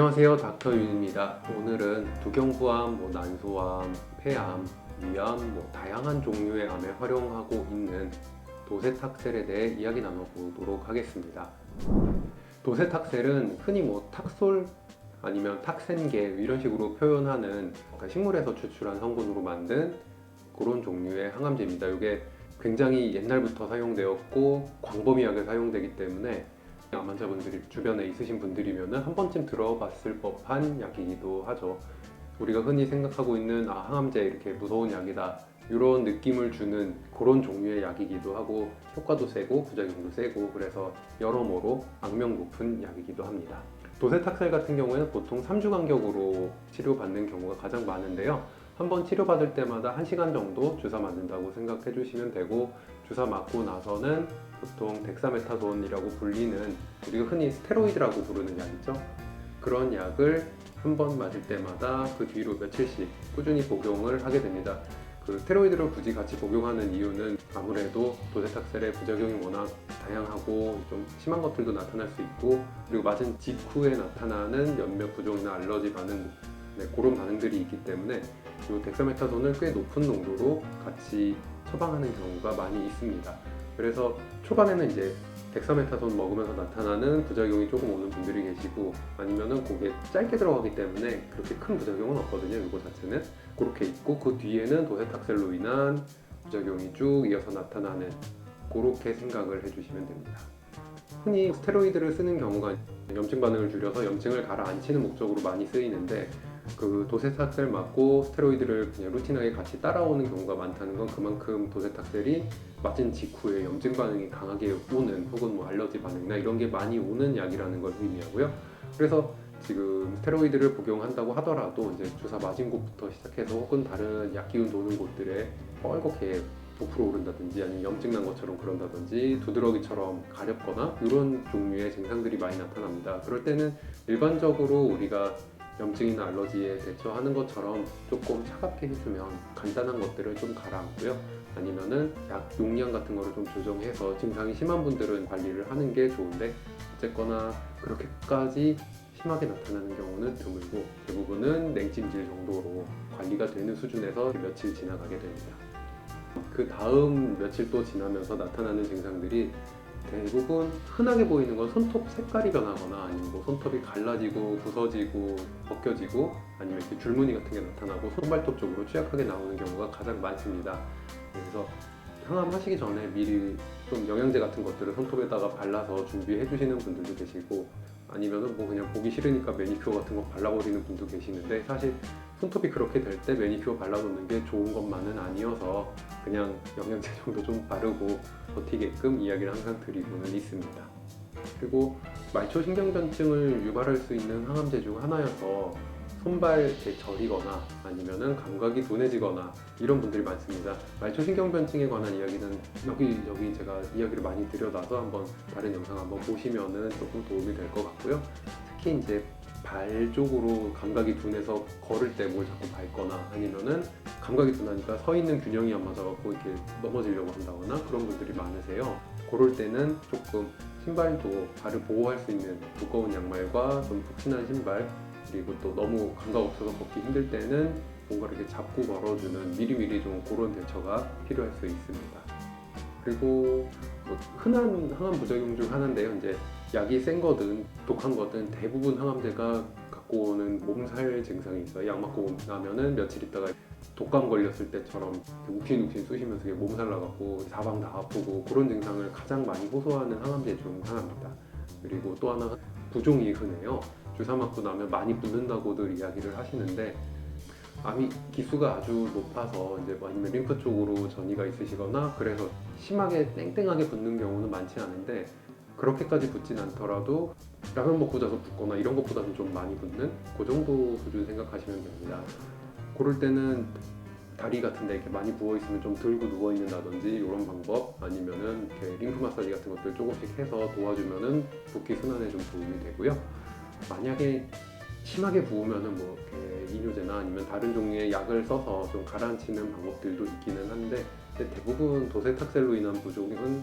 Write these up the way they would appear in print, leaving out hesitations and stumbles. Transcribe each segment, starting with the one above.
안녕하세요, 닥터윤입니다. 오늘은 두경부암, 난소암, 폐암, 위암, 다양한 종류의 암에 활용하고 있는 도세탁셀에 대해 이야기 나눠보도록 하겠습니다. 도세탁셀은 흔히 탁솔 아니면 탁센겔 이런 식으로 표현하는 식물에서 추출한 성분으로 만든 그런 종류의 항암제입니다. 이게 굉장히 옛날부터 사용되었고 광범위하게 사용되기 때문에 암 환자분들이 주변에 있으신 분들이면 한 번쯤 들어봤을 법한 약이기도 하죠. 우리가 흔히 생각하고 있는 항암제 이렇게 무서운 약이다 이런 느낌을 주는 그런 종류의 약이기도 하고 효과도 세고 부작용도 세고 그래서 여러모로 악명 높은 약이기도 합니다. 도세탁셀 같은 경우에는 보통 3주 간격으로 치료받는 경우가 가장 많은데요. 한번 치료받을 때마다 1시간 정도 주사 맞는다고 생각해 주시면 되고, 주사 맞고 나서는 보통 덱사메타손이라고 불리는 우리가 흔히 스테로이드라고 부르는 약이죠. 그런 약을 한 번 맞을 때마다 그 뒤로 며칠씩 꾸준히 복용을 하게 됩니다. 그 스테로이드를 굳이 같이 복용하는 이유는 아무래도 도세탁셀의 부작용이 워낙 다양하고 좀 심한 것들도 나타날 수 있고, 그리고 맞은 직후에 나타나는 연몇 부종이나 알러지 반응, 그런 반응들이 있기 때문에 이 덱사메타손을 꽤 높은 농도로 같이 처방하는 경우가 많이 있습니다. 그래서 초반에는 이제 덱사메타손 먹으면서 나타나는 부작용이 조금 오는 분들이 계시고, 아니면은 그게 짧게 들어가기 때문에 그렇게 큰 부작용은 없거든요. 이거 자체는 그렇게 있고, 그 뒤에는 도세탁셀로 인한 부작용이 쭉 이어서 나타나는, 그렇게 생각을 해주시면 됩니다. 흔히 스테로이드를 쓰는 경우가 염증 반응을 줄여서 염증을 가라앉히는 목적으로 많이 쓰이는데, 그 도세탁셀 맞고 스테로이드를 그냥 루틴하게 같이 따라오는 경우가 많다는 건 그만큼 도세탁셀이 맞은 직후에 염증 반응이 강하게 오는, 혹은 알러지 반응이나 이런 게 많이 오는 약이라는 걸 의미하고요. 그래서 지금 스테로이드를 복용한다고 하더라도 이제 주사 맞은 곳부터 시작해서 혹은 다른 약기운 도는 곳들에 뻘겋게 부풀어 오른다든지, 아니면 염증 난 것처럼 그런다든지, 두드러기처럼 가렵거나 이런 종류의 증상들이 많이 나타납니다. 그럴 때는 일반적으로 우리가 염증이나 알러지에 대처하는 것처럼 조금 차갑게 해주면 간단한 것들을 좀 가라앉고요. 아니면은 약 용량 같은 거를 좀 조정해서 증상이 심한 분들은 관리를 하는 게 좋은데, 어쨌거나 그렇게까지 심하게 나타나는 경우는 드물고 대부분은 냉찜질 정도로 관리가 되는 수준에서 며칠 지나가게 됩니다. 그 다음 며칠 또 지나면서 나타나는 증상들이 대부분 흔하게 보이는 건 손톱 색깔이 변하거나, 아니면 손톱이 갈라지고 부서지고 벗겨지고, 아니면 이렇게 줄무늬 같은 게 나타나고 손발톱 쪽으로 취약하게 나오는 경우가 가장 많습니다. 그래서 항암 하시기 전에 미리 좀 영양제 같은 것들을 손톱에다가 발라서 준비해 주시는 분들도 계시고, 아니면은 그냥 보기 싫으니까 매니큐어 같은 거 발라버리는 분도 계시는데, 사실 손톱이 그렇게 될 때 매니큐어 발라놓는 게 좋은 것만은 아니어서 그냥 영양제 정도 좀 바르고 버티게끔 이야기를 항상 드리고는 있습니다. 그리고 말초신경변증을 유발할 수 있는 항암제 중 하나여서 손발 저리거나 아니면은 감각이 둔해지거나 이런 분들이 많습니다. 말초신경변증에 관한 이야기는 여기 제가 이야기를 많이 드려놔서 한번 다른 영상 한번 보시면은 조금 도움이 될 것 같고요. 특히 이제 발 쪽으로 감각이 둔해서 걸을 때 뭘 자꾸 밟거나, 아니면은 감각이 둔하니까 서 있는 균형이 안 맞아갖고 이렇게 넘어지려고 한다거나 그런 분들이 많으세요. 그럴 때는 조금 신발도 발을 보호할 수 있는 두꺼운 양말과 좀 푹신한 신발, 그리고 또 너무 감각 없어서 걷기 힘들 때는 뭔가를 이렇게 잡고 걸어주는, 미리미리 좀 그런 대처가 필요할 수 있습니다. 그리고 흔한 항암 부작용 중 하나인데요. 이제 약이 센 거든 독한 거든 대부분 항암제가 갖고 오는 몸살 증상이 있어요. 약 맞고 나면은 며칠 있다가 독감 걸렸을 때처럼 욱신욱신 쑤시면서 몸살 나갖고 사방 다 아프고, 그런 증상을 가장 많이 호소하는 항암제 중 하나입니다. 그리고 또 하나 부종이 흔해요. 주사 맞고 나면 많이 붓는다고들 이야기를 하시는데, 암이 기수가 아주 높아서 이제 아니면 림프 쪽으로 전이가 있으시거나 그래서 심하게 땡땡하게 붓는 경우는 많지 않은데, 그렇게까지 붓진 않더라도 라면 먹고 자서 붓거나 이런 것보다는 좀 많이 붓는 그 정도 수준 생각하시면 됩니다. 그럴 때는 다리 같은 데 이렇게 많이 부어 있으면 좀 들고 누워 있는다든지 이런 방법, 아니면은 이렇게 림프 마사지 같은 것들 조금씩 해서 도와주면은 붓기 순환에 좀 도움이 되고요. 만약에 심하게 부으면은 이렇게 이뇨제나 아니면 다른 종류의 약을 써서 좀 가라앉히는 방법들도 있기는 한데, 대부분 도세탁셀로 인한 부종은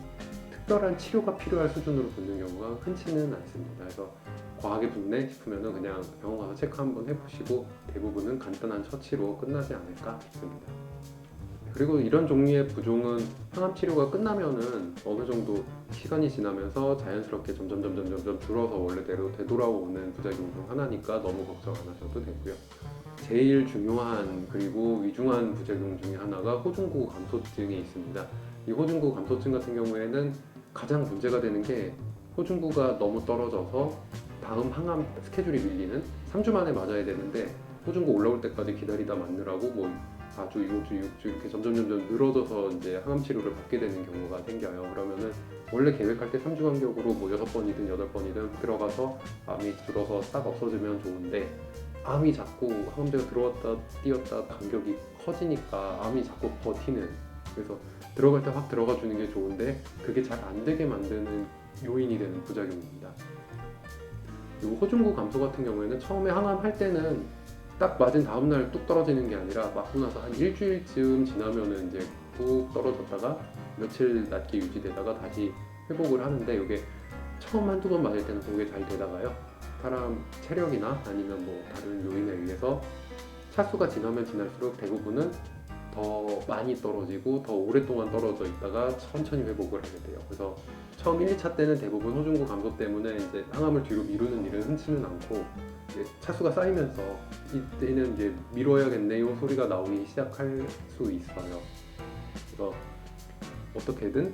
특별한 치료가 필요할 수준으로 붓는 경우가 흔치는 않습니다. 그래서 과하게 붓네 싶으면 그냥 병원 가서 체크 한번 해보시고 대부분은 간단한 처치로 끝나지 않을까 싶습니다. 그리고 이런 종류의 부종은 항암 치료가 끝나면은 어느 정도 시간이 지나면서 자연스럽게 점점 줄어서 원래대로 되돌아오는 부작용 중 하나니까 너무 걱정 안 하셔도 되고요. 제일 중요한 그리고 위중한 부작용 중에 하나가 호중구 감소증이 있습니다. 이 호중구 감소증 같은 경우에는 가장 문제가 되는 게 호중구가 너무 떨어져서 다음 항암 스케줄이 밀리는 3주 만에 맞아야 되는데 호중구 올라올 때까지 기다리다 맞느라고 뭐 4주, 5주, 6주 이렇게 점점 늘어져서 이제 항암 치료를 받게 되는 경우가 생겨요. 그러면은 원래 계획할 때 3주 간격으로 뭐 6번이든 8번이든 들어가서 암이 줄어서 싹 없어지면 좋은데 암이 자꾸 항암제가 들어왔다 뛰었다 간격이 커지니까 암이 자꾸 버티는, 그래서 들어갈 때 확 들어가 주는 게 좋은데 그게 잘 안 되게 만드는 요인이 되는 부작용입니다. 이 호중구 감소 같은 경우에는 처음에 항암할 때는 딱 맞은 다음 날 뚝 떨어지는 게 아니라 맞고 나서 한 일주일쯤 지나면은 이제 뚝 떨어졌다가 며칠 낮게 유지되다가 다시 회복을 하는데 이게 처음 한두 번 맞을 때는 그게 잘 되다가요. 사람 체력이나 아니면 뭐 다른 요인에 의해서 차수가 지나면 지날수록 대부분은 더 많이 떨어지고 더 오랫동안 떨어져 있다가 천천히 회복을 하게 돼요. 그래서 처음 1, 2차 때는 대부분 호중구 감소 때문에 이제 항암을 뒤로 미루는 일은 흔치는 않고 이제 차수가 쌓이면서 이때는 이제 미뤄야겠네요 소리가 나오기 시작할 수 있어요. 그래서 어떻게든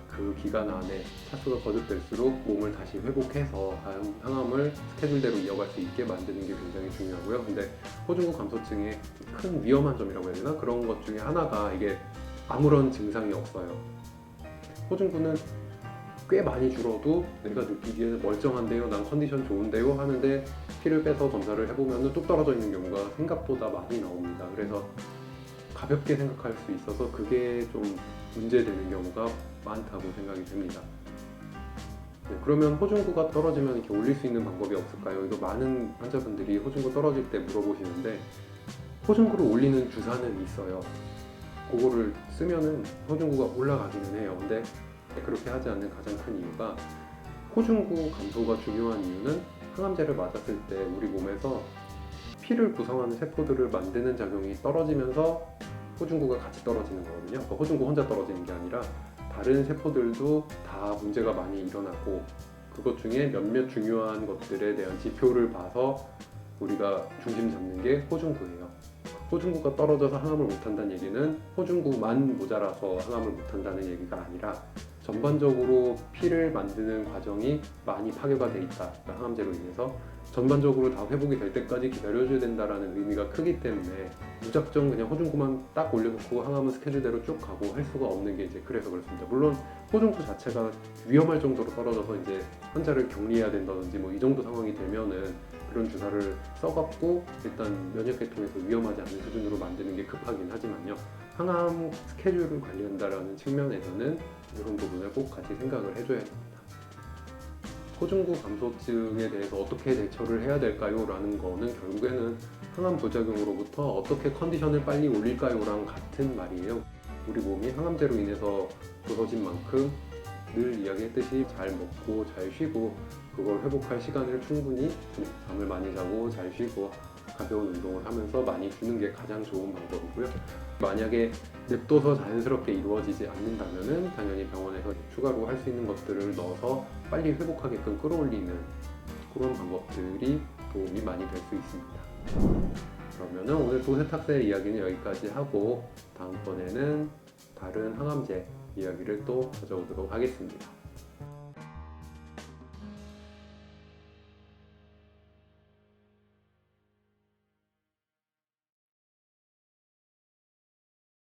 그 기간 안에 차수가 거듭될수록 몸을 다시 회복해서 다음 항암을 스케줄대로 이어갈 수 있게 만드는 게 굉장히 중요하고요. 근데 호중구 감소증의 큰 위험한 점이라고 해야 되나? 그런 것 중에 하나가 이게 아무런 증상이 없어요. 호중구는 꽤 많이 줄어도 내가 느끼기에는 멀쩡한데요, 난 컨디션 좋은데요 하는데 피를 빼서 검사를 해보면 뚝 떨어져 있는 경우가 생각보다 많이 나옵니다. 그래서 가볍게 생각할 수 있어서 그게 좀 문제되는 경우가 많다고 생각이 됩니다. 네, 그러면 호중구가 떨어지면 이렇게 올릴 수 있는 방법이 없을까요? 이거 많은 환자분들이 호중구 떨어질 때 물어보시는데 호중구를 올리는 주사는 있어요. 그거를 쓰면은 호중구가 올라가기는 해요. 근데 그렇게 하지 않는 가장 큰 이유가 호중구 감소가 중요한 이유는 항암제를 맞았을 때 우리 몸에서 피를 구성하는 세포들을 만드는 작용이 떨어지면서 호중구가 같이 떨어지는 거거든요. 그러니까 호중구 혼자 떨어지는 게 아니라 다른 세포들도 다 문제가 많이 일어나고 그것 중에 몇몇 중요한 것들에 대한 지표를 봐서 우리가 중심 잡는 게 호중구예요. 호중구가 떨어져서 항암을 못한다는 얘기는 호중구만 모자라서 항암을 못한다는 얘기가 아니라 전반적으로 피를 만드는 과정이 많이 파괴가 돼 있다. 그러니까 항암제로 인해서 전반적으로 다 회복이 될 때까지 기다려줘야 된다는 의미가 크기 때문에 무작정 그냥 호중구만 딱 올려놓고 항암은 스케줄대로 쭉 가고 할 수가 없는 게 이제 그래서 그렇습니다. 물론 호중구 자체가 위험할 정도로 떨어져서 이제 환자를 격리해야 된다든지 뭐 이 정도 상황이 되면은 그런 주사를 써갖고 일단 면역계통에서 위험하지 않은 수준으로 만드는 게 급하긴 하지만요. 항암 스케줄을 관리한다라는 측면에서는 이런 부분을 꼭 같이 생각을 해줘야 됩니다. 호중구 감소증에 대해서 어떻게 대처를 해야 될까요? 라는 거는 결국에는 항암 부작용으로부터 어떻게 컨디션을 빨리 올릴까요? 랑 같은 말이에요. 우리 몸이 항암제로 인해서 부서진 만큼 늘 이야기했듯이 잘 먹고 잘 쉬고 그걸 회복할 시간을 충분히 잠을 많이 자고 잘 쉬고 가벼운 운동을 하면서 많이 주는 게 가장 좋은 방법이고요. 만약에 냅둬서 자연스럽게 이루어지지 않는다면 당연히 병원에서 추가로 할 수 있는 것들을 넣어서 빨리 회복하게끔 끌어올리는 그런 방법들이 도움이 많이 될 수 있습니다. 그러면 오늘 도세탁세 이야기는 여기까지 하고 다음번에는 다른 항암제 이야기를 또 가져오도록 하겠습니다.